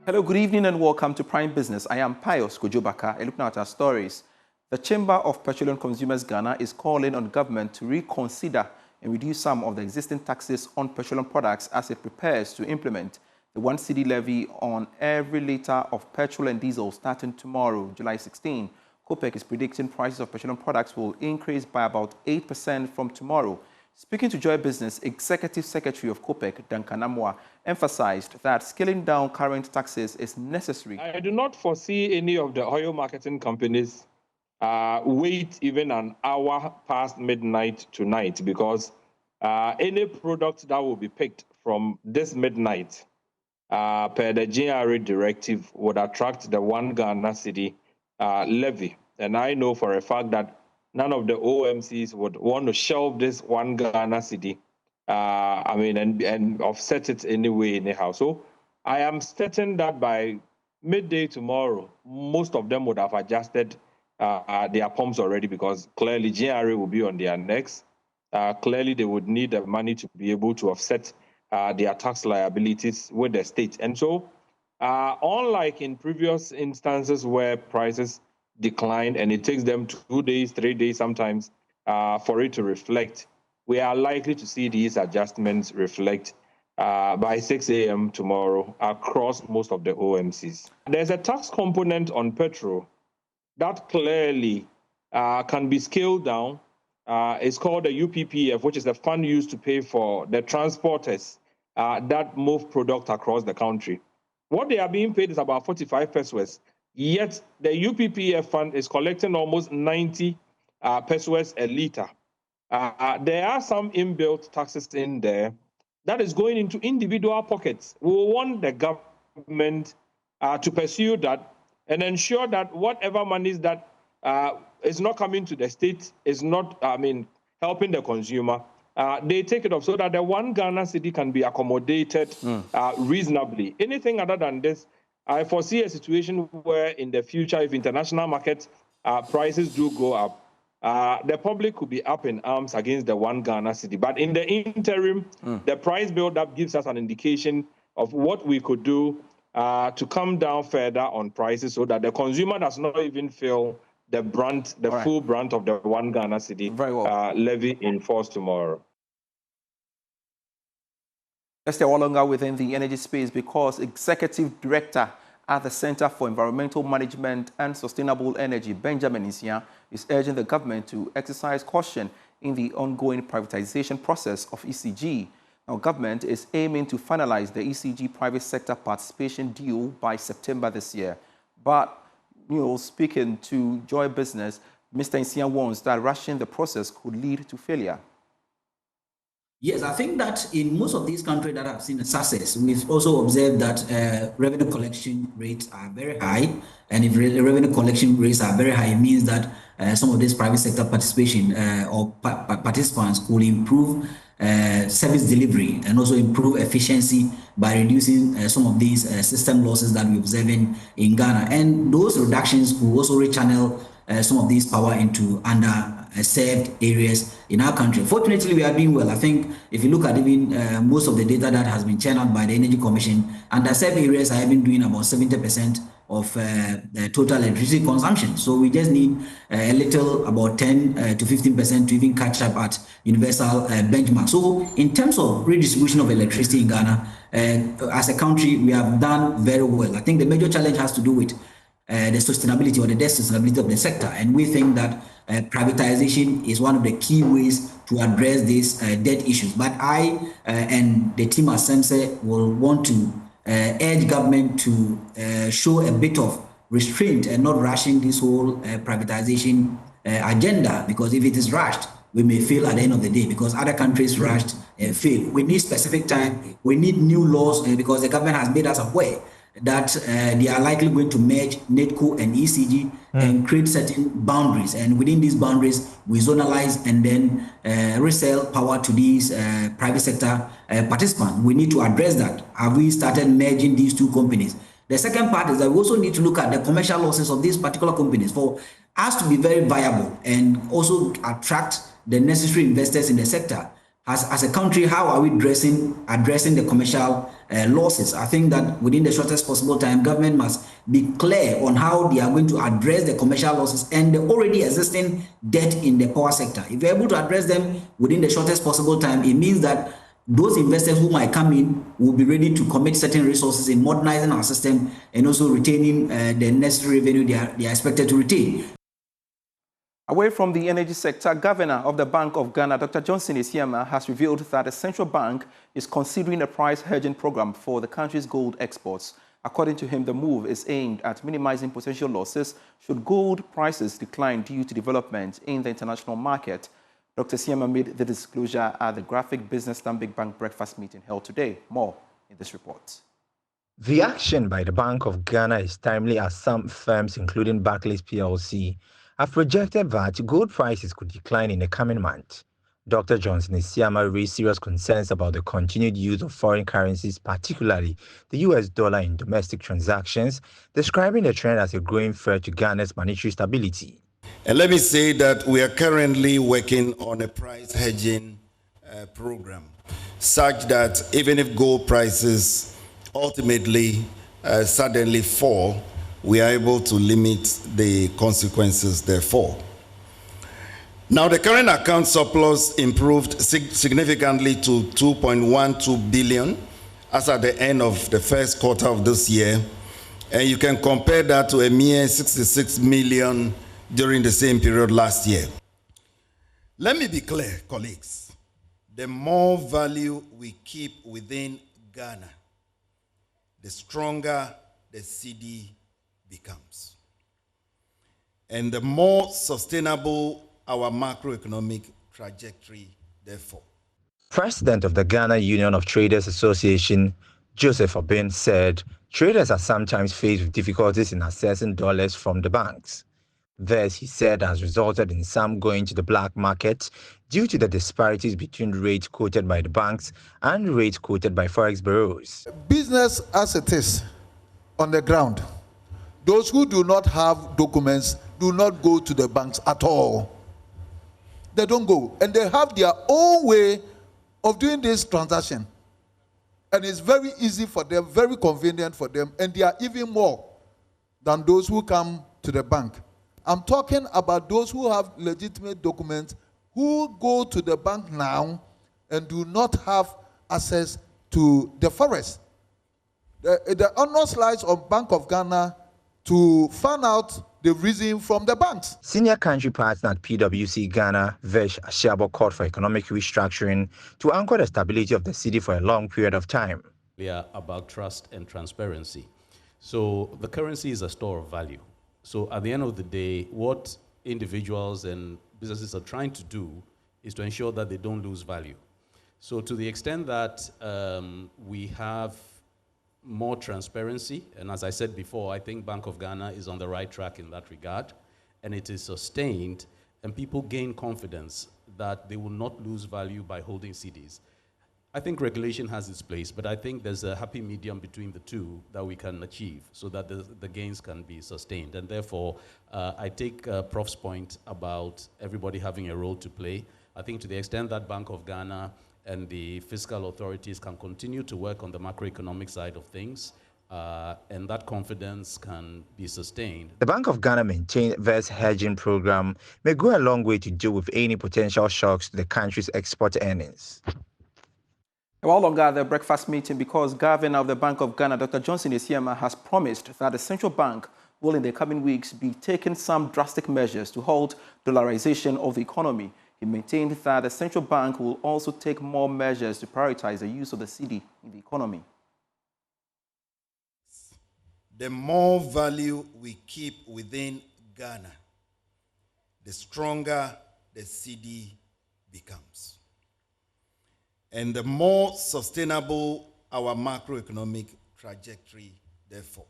Hello, good evening and welcome to Prime Business. I am Pius Kojobaka, and looking at our stories. The Chamber of Petroleum Consumers Ghana is calling on government to reconsider and reduce some of the existing taxes on petroleum products as it prepares to implement the 1 cedi levy on every litre of petrol and diesel starting tomorrow, July 16. COPEC is predicting prices of petroleum products will increase by about 8% from tomorrow. Speaking to Joy Business, Executive Secretary of COPEC, Duncan Amwa, emphasized that scaling down current taxes is necessary. I do not foresee any of the oil marketing companies wait even an hour past midnight tonight, because any product that will be picked from this midnight per the GRA directive would attract the 1 Ghana cedi levy. And I know for a fact that none of the OMCs would want to shelve this 1 Ghana cedi, and offset it anyway, anyhow. So I am certain that by midday tomorrow, most of them would have adjusted their pumps already, because clearly GRA will be on their necks. Clearly, they would need the money to be able to offset their tax liabilities with the state. And so, unlike in previous instances where prices declined and it takes them 2 days, 3 days sometimes for it to reflect, we are likely to see these adjustments reflect by 6 a.m. tomorrow across most of the OMCs. There's a tax component on petrol that clearly can be scaled down. It's called the UPPF, which is the fund used to pay for the transporters that move product across the country. What they are being paid is about 45 pesos, yet the UPPF fund is collecting almost 90 pesos a litre. There are some inbuilt taxes in there that is going into individual pockets. We want the government to pursue that and ensure that whatever monies that is not coming to the state is not, helping the consumer. They take it off so that the 1 Ghana cedi can be accommodated reasonably. Anything other than this, I foresee a situation where in the future, if international market prices do go up, the public could be up in arms against the 1 Ghana cedi. But in the interim, the price build-up gives us an indication of what we could do to come down further on prices so that the consumer does not even feel the brunt, the full brunt of the 1 Ghana cedi levy in force tomorrow. Let's stay longer within the energy space, because Executive Director at the Center for Environmental Management and Sustainable Energy, Benjamin Isia, is urging the government to exercise caution in the ongoing privatization process of ECG. Now, government is aiming to finalize the ECG private sector participation deal by September this year. But, speaking to Joy Business, Mr. Isia warns that rushing the process could lead to failure. Yes, I think that in most of these countries that have seen a success, we've also observed that revenue collection rates are very high. And if revenue collection rates are very high, it means that some of this private sector participation or participants could improve service delivery and also improve efficiency by reducing some of these system losses that we're observing in Ghana. And those reductions could also rechannel some of these power into underserved areas in our country. Fortunately, we are doing well. I think if you look at even most of the data that has been churned out by the Energy Commission, underserved areas are even doing about 70% of the total electricity consumption. So we just need a little, about 10 to 15% to even catch up at universal benchmark. So in terms of redistribution of electricity in Ghana, as a country, we have done very well. I think the major challenge has to do with the sustainability or the debt sustainability of the sector. And we think that privatization is one of the key ways to address these debt issues. But I and the team at SEMSE will want to urge government to show a bit of restraint and not rushing this whole privatization agenda, because if it is rushed, we may fail at the end of the day, because other countries rushed and fail. We need specific time. We need new laws, because the government has made us aware that they are likely going to merge NETCO and ECG and create certain boundaries. And within these boundaries, we zonalize and then resell power to these private sector participants. We need to address that. Have we started merging these two companies? The second part is that we also need to look at the commercial losses of these particular companies for us to be very viable and also attract the necessary investors in the sector. as a country, how are we addressing the commercial losses? I think that within the shortest possible time, government must be clear on how they are going to address the commercial losses and the already existing debt in the power sector. If you're able to address them within the shortest possible time, it means that those investors who might come in will be ready to commit certain resources in modernizing our system and also retaining the necessary revenue they are expected to retain. Away from the energy sector, Governor of the Bank of Ghana, Dr. Johnson Isiama, has revealed that the central bank is considering a price hedging program for the country's gold exports. According to him, the move is aimed at minimizing potential losses should gold prices decline due to development in the international market. Dr. Isiama made the disclosure at the Graphic Business Stanbic Bank breakfast meeting held today. More in this report. The action by the Bank of Ghana is timely as some firms, including Barclays PLC, have projected that gold prices could decline in the coming month. Dr. Johnson Isiama raised serious concerns about the continued use of foreign currencies, particularly the US dollar in domestic transactions, describing the trend as a growing threat to Ghana's monetary stability. And let me say that we are currently working on a price hedging program, such that even if gold prices ultimately suddenly fall, we are able to limit the consequences therefore. Now, the current account surplus improved significantly to 2.12 billion as at the end of the first quarter of this year. And you can compare that to a mere 66 million during the same period last year. Let me be clear, colleagues. The more value we keep within Ghana, the stronger the cedi becomes. And the more sustainable our macroeconomic trajectory, therefore. President of the Ghana Union of Traders Association, Joseph Obin, said traders are sometimes faced with difficulties in accessing dollars from the banks. This, he said, has resulted in some going to the black market due to the disparities between rates quoted by the banks and rates quoted by forex bureaus. Business as it is on the ground, those who do not have documents do not go to the banks at all. They don't go, and they have their own way of doing this transaction. And it's very easy for them, very convenient for them, and they are even more than those who come to the bank. I'm talking about those who have legitimate documents, who go to the bank now and do not have access to the forest. The onus lies on Bank of Ghana to find out the reason from the banks. Senior country partner at PwC Ghana, Vesh Ashiabo, called for economic restructuring to anchor the stability of the cedi for a long period of time. We are about trust and transparency. So the currency is a store of value. So at the end of the day, what individuals and businesses are trying to do is to ensure that they don't lose value. So to the extent that we have more transparency, and as I said before, I think Bank of Ghana is on the right track in that regard, and it is sustained, and people gain confidence that they will not lose value by holding cedis. I think regulation has its place, but I think there's a happy medium between the two that we can achieve so that the gains can be sustained. And therefore, I take Prof's point about everybody having a role to play. I think to the extent that Bank of Ghana and the fiscal authorities can continue to work on the macroeconomic side of things, and that confidence can be sustained. The Bank of Ghana maintained this hedging program may go a long way to deal with any potential shocks to the country's export earnings. While longer at the breakfast meeting, because Governor of the Bank of Ghana, Dr. Johnson Isiama, has promised that the central bank will in the coming weeks be taking some drastic measures to halt dollarization of the economy. He maintained that the central bank will also take more measures to prioritize the use of the cedi in the economy. The more value we keep within Ghana, the stronger the cedi becomes. And the more sustainable our macroeconomic trajectory, therefore.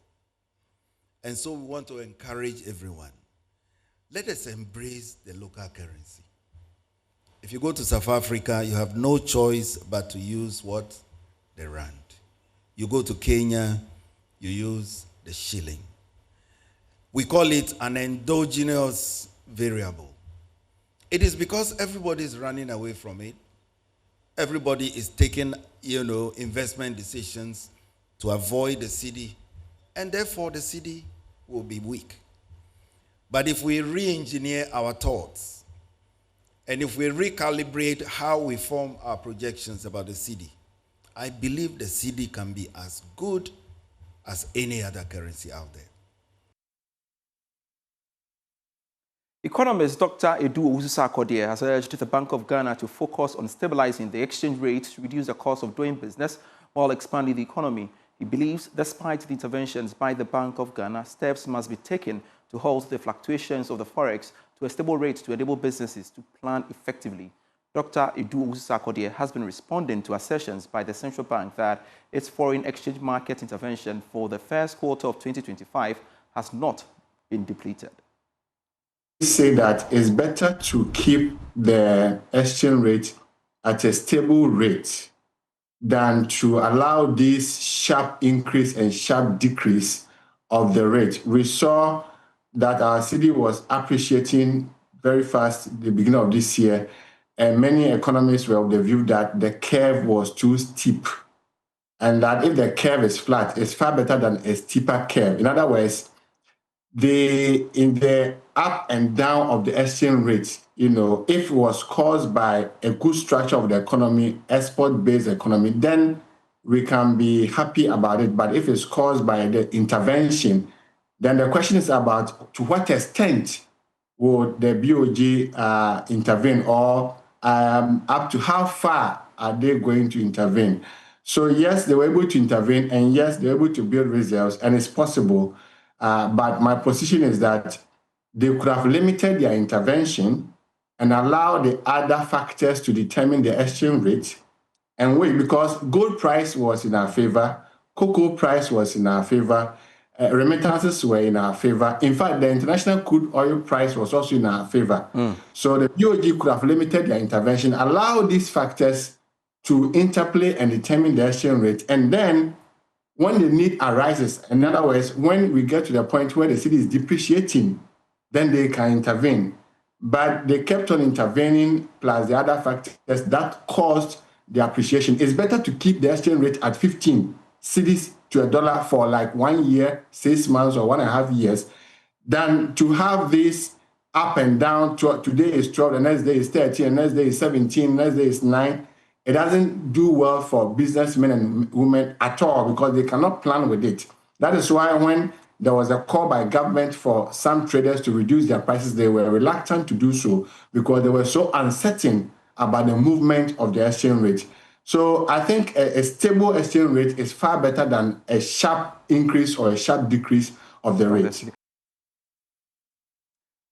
And so we want to encourage everyone. Let us embrace the local currency. If you go to South Africa, you have no choice but to use what? The rand. You go to Kenya, you use the shilling. We call it an endogenous variable. It is because everybody is running away from it everybody is taking, investment decisions to avoid the cedi, and therefore the cedi will be weak. But if we re-engineer our thoughts, and if we recalibrate how we form our projections about the cedi, I believe the cedi can be as good as any other currency out there. Economist Dr. Edu Owusu-Sarkodie has urged the Bank of Ghana to focus on stabilizing the exchange rate to reduce the cost of doing business while expanding the economy. He believes, despite the interventions by the Bank of Ghana, steps must be taken to halt the fluctuations of the forex to a stable rate to enable businesses to plan effectively. Dr. Edu Owusu-Sarkodie has been responding to assertions by the central bank that its foreign exchange market intervention for the first quarter of 2025 has not been depleted. Say that it's better to keep the exchange rate at a stable rate than to allow this sharp increase and sharp decrease of the rate. We saw that our cedi was appreciating very fast at the beginning of this year, and many economists were of the view that the curve was too steep, and that if the curve is flat, it's far better than a steeper curve. In other words, in the up and down of the exchange rate, if it was caused by a good structure of the economy, export-based economy, then we can be happy about it. But if it's caused by the intervention, then the question is about to what extent would the BOG intervene, or up to how far are they going to intervene? So yes, they were able to intervene, and yes, they were able to build reserves, and it's possible. But my position is that they could have limited their intervention and allowed the other factors to determine the exchange rate and wait, because gold price was in our favor, cocoa price was in our favor, remittances were in our favor. In fact, the international crude oil price was also in our favor. So the BOG could have limited their intervention, allowed these factors to interplay and determine the exchange rate, and then when the need arises, in other words, when we get to the point where the cedi is depreciating, then they can intervene. But they kept on intervening, plus the other factors that caused the appreciation. It's better to keep the exchange rate at 15 cedis to a dollar for like 1 year, 6 months, or 1.5 years, than to have this up and down. Today is 12, the next day is 13, the next day is 17, the next day is 9. It doesn't do well for businessmen and women at all, because they cannot plan with it. That is why when there was a call by government for some traders to reduce their prices, they were reluctant to do so because they were so uncertain about the movement of the exchange rate. So I think a stable exchange rate is far better than a sharp increase or a sharp decrease of the rate.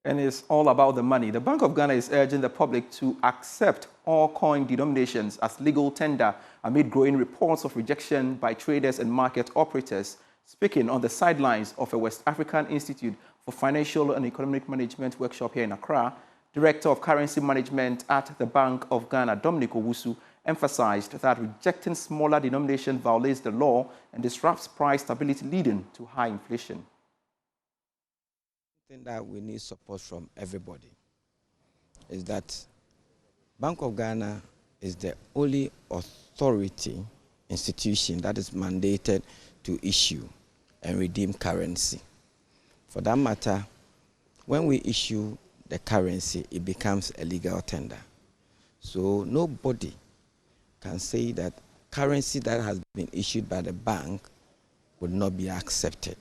And it's all about the money. The Bank of Ghana is urging the public to accept all coin denominations as legal tender amid growing reports of rejection by traders and market operators. Speaking on the sidelines of a West African Institute for Financial and Economic Management workshop here in Accra, Director of Currency Management at the Bank of Ghana, Dominic Owusu, emphasized that rejecting smaller denomination violates the law and disrupts price stability, leading to high inflation. That we need support from everybody is that Bank of Ghana is the only authority institution that is mandated to issue and redeem currency. For that matter, when we issue the currency, it becomes a legal tender. So nobody can say that currency that has been issued by the bank would not be accepted.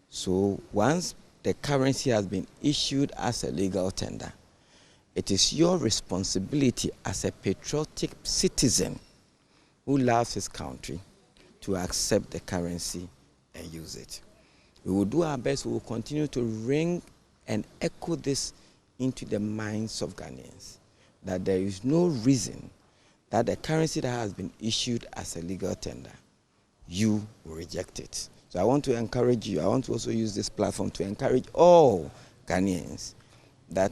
So once the currency has been issued as a legal tender, it is your responsibility as a patriotic citizen who loves his country to accept the currency and use it. We will do our best. We will continue to ring and echo this into the minds of Ghanaians, that there is no reason that the currency that has been issued as a legal tender, you will reject it. So I want to encourage you, I want to also use this platform to encourage all Ghanaians that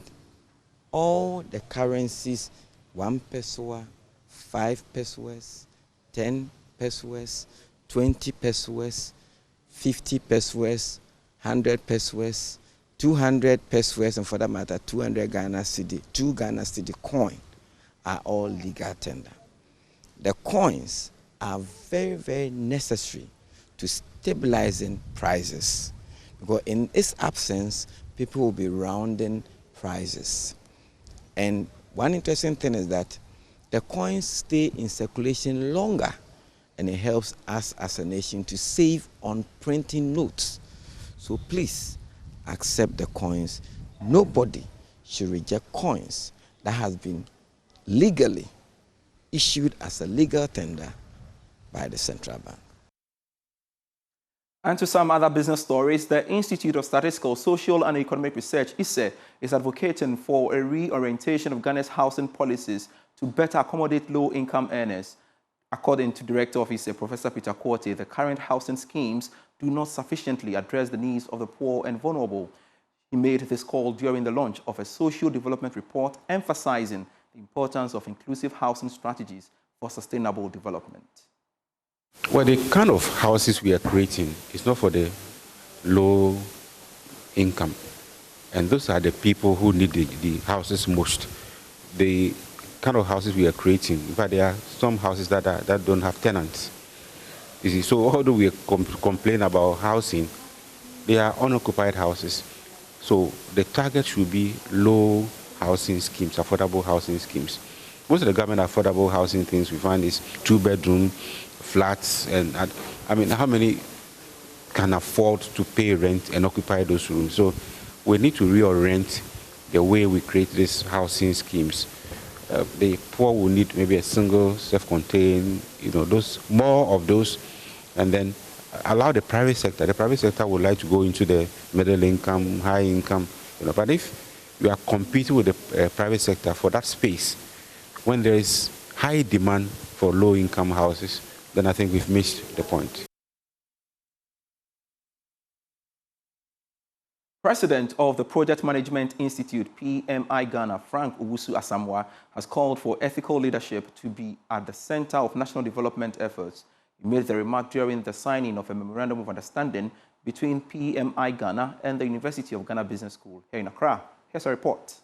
all the currencies, 1 pesewa, 5 pesewas, 10 pesewas, 20 pesewas, 50 pesewas, 100 pesewas, 200 pesewas, and for that matter, 200 Ghana cedi, 2 Ghana cedi coin are all legal tender. the coins are very, very necessary to stabilizing prices, because in its absence, people will be rounding prices. And one interesting thing is that the coins stay in circulation longer, and it helps us as a nation to save on printing notes. So please accept the coins. Nobody should reject coins that has been legally issued as a legal tender by the central bank. And to some other business stories, the Institute of Statistical, Social and Economic Research, ISE, is advocating for a reorientation of Ghana's housing policies to better accommodate low-income earners. According to Director of ISE, Professor Peter Quartey, the current housing schemes do not sufficiently address the needs of the poor and vulnerable. He made this call during the launch of a social development report emphasizing the importance of inclusive housing strategies for sustainable development. Well, the kind of houses we are creating is not for the low income. And those are the people who need the houses most. The kind of houses we are creating, in fact, there are some houses that don't have tenants. You see, so although we complain about housing, they are unoccupied houses. So the target should be low housing schemes, affordable housing schemes. Most of the government affordable housing things we find is 2-bedroom flats, and I mean, how many can afford to pay rent and occupy those rooms? So we need to reorient the way we create these housing schemes. The poor will need maybe a single, self-contained, those more of those, and then allow the private sector. The private sector would like to go into the middle income, high income, But if you are competing with the private sector for that space, when there is high demand for low-income houses, then I think we've missed the point. President of the Project Management Institute, PMI Ghana, Frank Owusu-Asamoah, has called for ethical leadership to be at the center of national development efforts. He made the remark during the signing of a memorandum of understanding between PMI Ghana and the University of Ghana Business School here in Accra. Here's a report.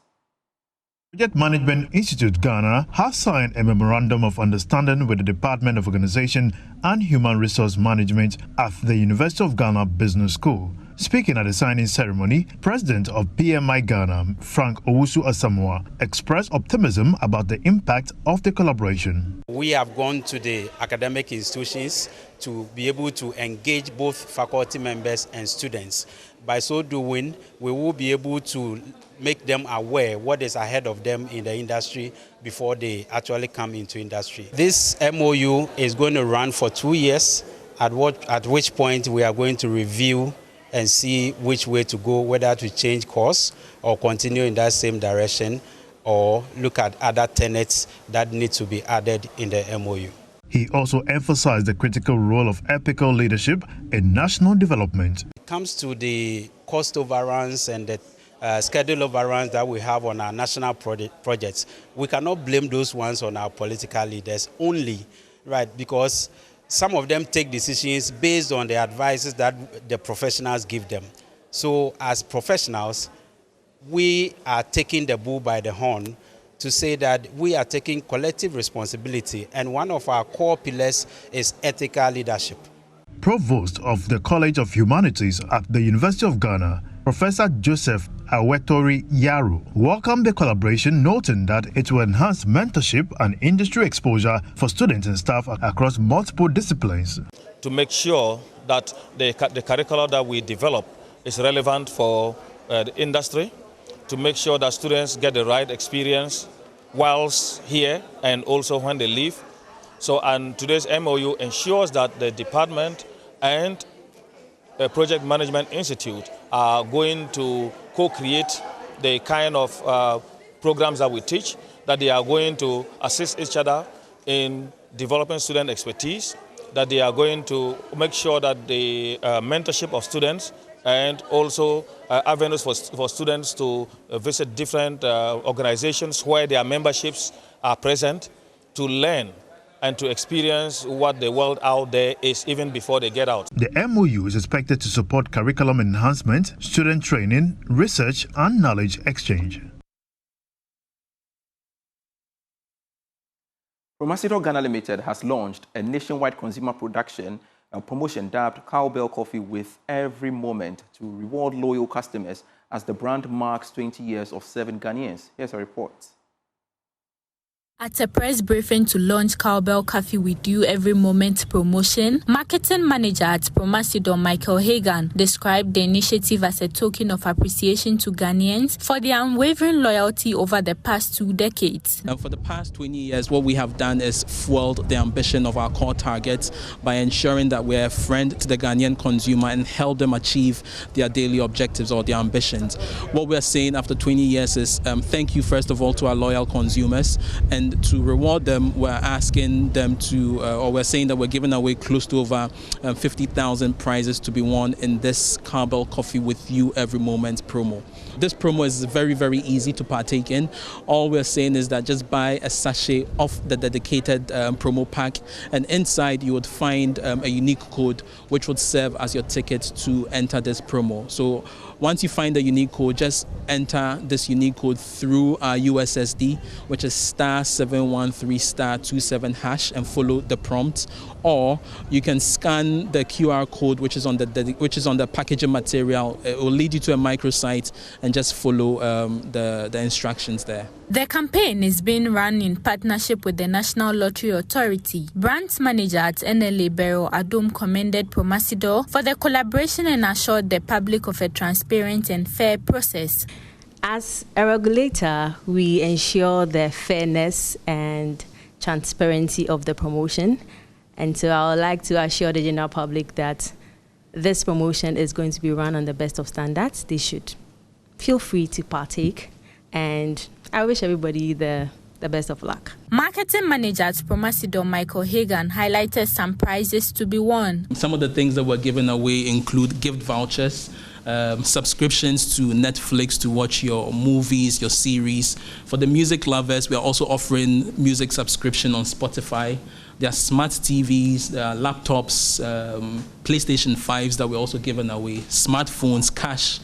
Project Management Institute Ghana has signed a memorandum of understanding with the Department of Organization and Human Resource Management at the University of Ghana Business School. Speaking at the signing ceremony, President of PMI Ghana, Frank Owusu-Asamoah, expressed optimism about the impact of the collaboration. We have gone to the academic institutions to be able to engage both faculty members and students. By so doing, we will be able to make them aware what is ahead of them in the industry before they actually come into industry. This MOU is going to run for 2 years, at which point we are going to review and see which way to go, whether to change course or continue in that same direction, or look at other tenets that need to be added in the MOU. He also emphasized the critical role of ethical leadership in national development. When it comes to the cost overruns and the schedule overruns that we have on our national projects, we cannot blame those ones on our political leaders only, right? Because some of them take decisions based on the advices that the professionals give them. So as professionals, we are taking the bull by the horn to say that we are taking collective responsibility, and one of our core pillars is ethical leadership. Provost of the College of Humanities at the University of Ghana, Professor Joseph Awetori Yaro, welcomed the collaboration, noting that it will enhance mentorship and industry exposure for students and staff across multiple disciplines. To make sure that the curriculum that we develop is relevant for the industry, to make sure that students get the right experience whilst here and also when they leave. And today's MOU ensures that the department and the Project Management Institute are going to co-create the kind of programs that we teach, that they are going to assist each other in developing student expertise, that they are going to make sure that the mentorship of students and also avenues for students to visit different organizations where their memberships are present, to learn and to experience what the world out there is even before they get out. The MOU is expected to support curriculum enhancement, student training, research and knowledge exchange. Promasido Ghana Limited has launched a nationwide consumer promotion dubbed Cowbell Coffee with every moment to reward loyal customers as the brand marks 20 years of serving Ghanaians. Here's a report. At a press briefing to launch Cowbell Coffee with You Every Moment promotion, marketing manager at Promasido, Michael Hagan, described the initiative as a token of appreciation to Ghanaians for their unwavering loyalty over the past 2 decades. And for the past 20 years, what we have done is fueled the ambition of our core targets by ensuring that we're a friend to the Ghanaian consumer and help them achieve their daily objectives or their ambitions. What we're saying after 20 years is thank you, first of all, to our loyal consumers, and to reward them, we're asking them to, or we're saying that we're giving away close to over 50,000 prizes to be won in this Cowbell Coffee with You Every Moment promo. This promo is very, very easy to partake in. All we're saying is that just buy a sachet of the dedicated promo pack, and inside you would find a unique code which would serve as your ticket to enter this promo. So once you find the unique code, just enter this unique code through our USSD, which is *713*27# and follow the prompt, or you can scan the QR code which is on the packaging material. It will lead you to a microsite and just follow the instructions there. The campaign is being run in partnership with the National Lottery Authority. Brands manager at NLA Bero Adom commended Promasido for the collaboration and assured the public of a transparent and fair process. As a regulator, we ensure the fairness and transparency of the promotion. And so I would like to assure the general public that this promotion is going to be run on the best of standards. They should feel free to partake, and I wish everybody the best of luck. Marketing manager at Promasido, Michael Hagan, highlighted some prizes to be won. Some of the things that we're giving away include gift vouchers, subscriptions to Netflix to watch your movies, your series. For the music lovers, we are also offering music subscription on Spotify. There are smart TVs, there are laptops, PlayStation 5s that we're also giving away, smartphones, cash,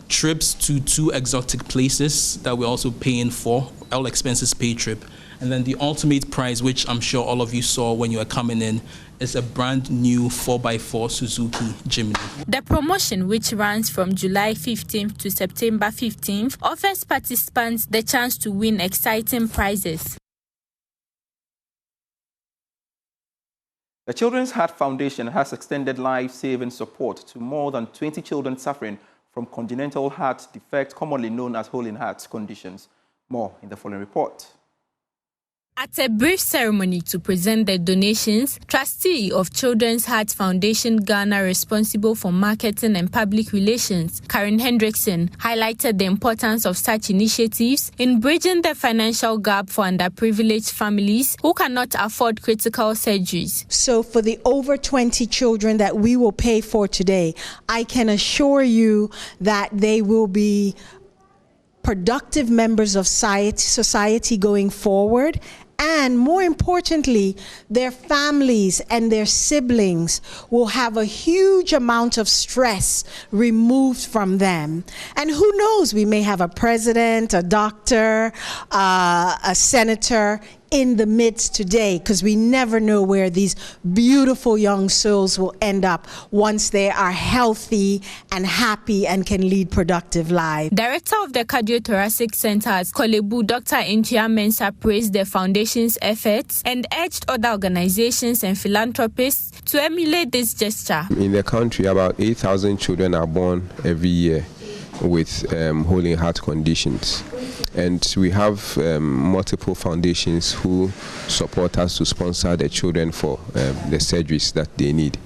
trips to 2 exotic places that we're also paying for, all expenses paid trip. And then the ultimate prize, which I'm sure all of you saw when you were coming in, is a brand new 4x4 Suzuki Jimny. The promotion, which runs from July 15th to September 15th, offers participants the chance to win exciting prizes. The Children's Heart Foundation has extended life-saving support to more than 20 children suffering from congenital heart defect, commonly known as hole in heart conditions. More in the following report. At a brief ceremony to present the donations, trustee of Children's Heart Foundation Ghana responsible for marketing and public relations, Karen Hendrickson, highlighted the importance of such initiatives in bridging the financial gap for underprivileged families who cannot afford critical surgeries. So for the over 20 children that we will pay for today, I can assure that they will be productive members of society going forward. And more importantly, their families and their siblings will have a huge amount of stress removed from them. And who knows, we may have a president, a doctor, a senator in the midst today, because we never know where these beautiful young souls will end up once they are healthy and happy and can lead productive lives. Director of the Cardiothoracic Center at Kolebu, Dr. Intia Mensah, praised the foundation's efforts and urged other organizations and philanthropists to emulate this gesture. In the country, about 8,000 children are born every year with hole in heart conditions. And we have multiple foundations who support us to sponsor the children for the surgeries that they need.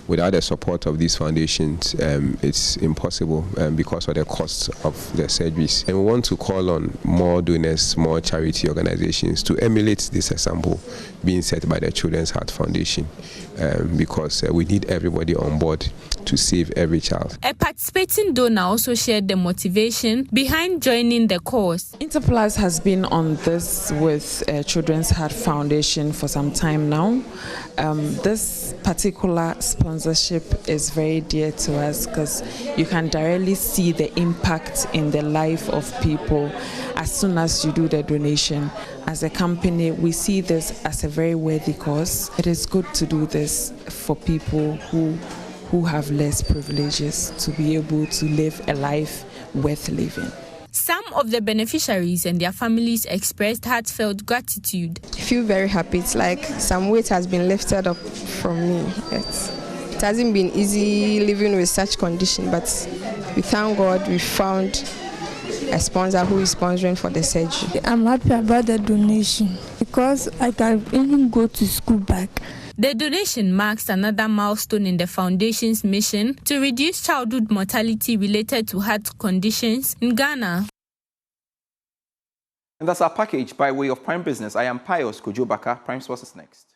Without the support of these foundations, it's impossible because of the costs of the surgeries. And we want to call on more donors, more charity organizations to emulate this example being set by the Children's Heart Foundation, because we need everybody on board to save every child. A participating donor also shared the motivation behind joining the cause. Interplus has been on this with Children's Heart Foundation for some time now. This particular sponsorship is very dear to us because you can directly see the impact in the life of people as soon as you do the donation. As a company, we see this as a very worthy cause. It is good to do this for people who have less privileges to be able to live a life worth living. Some of the beneficiaries and their families expressed heartfelt gratitude. I feel very happy. It's like some weight has been lifted up from me. It hasn't been easy living with such condition, but we thank God we found a sponsor who is sponsoring for the surgery. I'm happy about the donation because I can even go to school back. The donation marks another milestone in the foundation's mission to reduce childhood mortality related to heart conditions in Ghana. And that's our package by way of Prime Business. I am Pius Kujobaka. Prime Source is next.